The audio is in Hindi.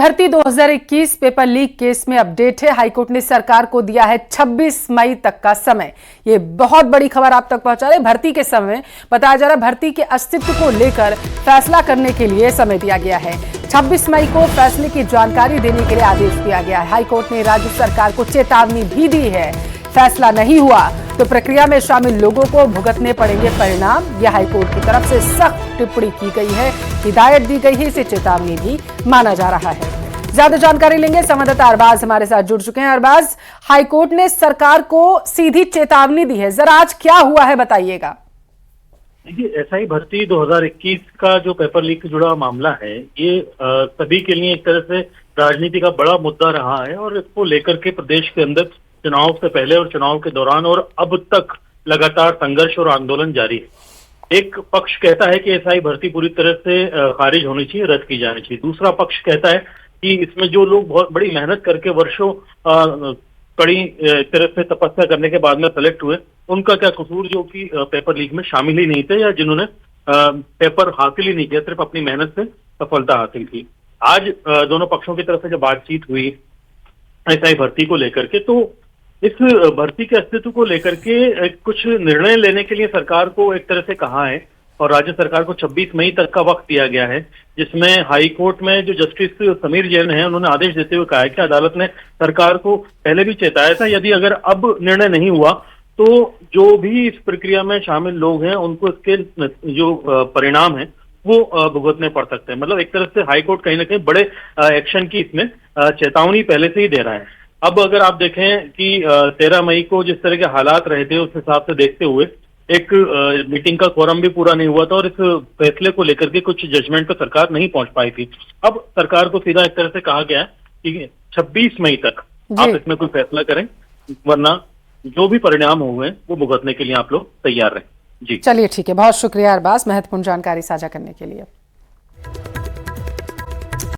भर्ती 2021 पेपर लीक केस में अपडेट है। हाईकोर्ट ने सरकार को दिया है 26 मई तक का समय। ये बहुत बड़ी खबर आप तक पहुंचा रहे। भर्ती के समय बताया जा रहा है, भर्ती के अस्तित्व को लेकर फैसला करने के लिए समय दिया गया है। 26 मई को फैसले की जानकारी देने के लिए आदेश दिया गया है। हाईकोर्ट ने राज्य सरकार को चेतावनी भी दी है, फैसला नहीं हुआ तो प्रक्रिया में शामिल लोगों को भुगतने पड़ेंगे परिणाम। यह हाईकोर्ट की तरफ से सख्त टिप्पणी की गई है, हिदायत दी गई है, इसे चेतावनी भी माना जा रहा है। ज्यादा जानकारी लेंगे, संवाददाता अरबाज हमारे साथ जुड़ चुके हैं। अरबाज, हाईकोर्ट ने सरकार को सीधी चेतावनी दी है, जरा आज क्या हुआ है बताइएगा। देखिए, एसआई भर्ती 2021 का जो पेपर लीक से जुड़ा मामला है, ये सभी के लिए एक तरह से राजनीति का बड़ा मुद्दा रहा है और इसको लेकर के प्रदेश के अंदर चुनाव से पहले और चुनाव के दौरान और अब तक लगातार संघर्ष और आंदोलन जारी है। एक पक्ष कहता है कि एसआई भर्ती पूरी तरह से खारिज होनी चाहिए, रद्द की जानी चाहिए। दूसरा पक्ष कहता है कि इसमें जो लोग बहुत बड़ी मेहनत करके वर्षों कड़ी तरह से तपस्या करने के बाद में सेलेक्ट हुए, उनका क्या कसूर जो कि पेपर लीक में शामिल ही नहीं थे या जिन्होंने पेपर हासिल ही नहीं किया, सिर्फ अपनी मेहनत से सफलता हासिल की। आज दोनों पक्षों की तरफ से जब बातचीत हुई एसआई भर्ती को लेकर के, तो इस भर्ती के अस्तित्व को लेकर के कुछ निर्णय लेने के लिए सरकार को एक तरह से कहा है और राज्य सरकार को 26 मई तक का वक्त दिया गया है, जिसमें हाई कोर्ट में जो जस्टिस समीर जैन हैं, उन्होंने आदेश देते हुए कहा है कि अदालत ने सरकार को पहले भी चेताया था, यदि अगर अब निर्णय नहीं हुआ तो जो भी इस प्रक्रिया में शामिल लोग हैं उनको इसके जो परिणाम है वो भुगतने पड़ सकते हैं। मतलब एक तरह से हाई कोर्ट कहीं ना कहीं बड़े एक्शन की इसमें चेतावनी पहले से ही दे रहा है। अब अगर आप देखें कि 13 मई को जिस तरह के हालात रहे थे, उस हिसाब से देखते हुए एक मीटिंग का कोरम भी पूरा नहीं हुआ था और इस फैसले को लेकर के कुछ जजमेंट पे सरकार नहीं पहुंच पाई थी। अब सरकार को सीधा एक तरह से कहा गया है कि 26 मई तक आप इसमें कोई फैसला करें, वरना जो भी परिणाम हुए वो भुगतने के लिए आप लोग तैयार रहें। जी चलिए, ठीक है, बहुत शुक्रिया अरबाज, महत्वपूर्ण जानकारी साझा करने के लिए।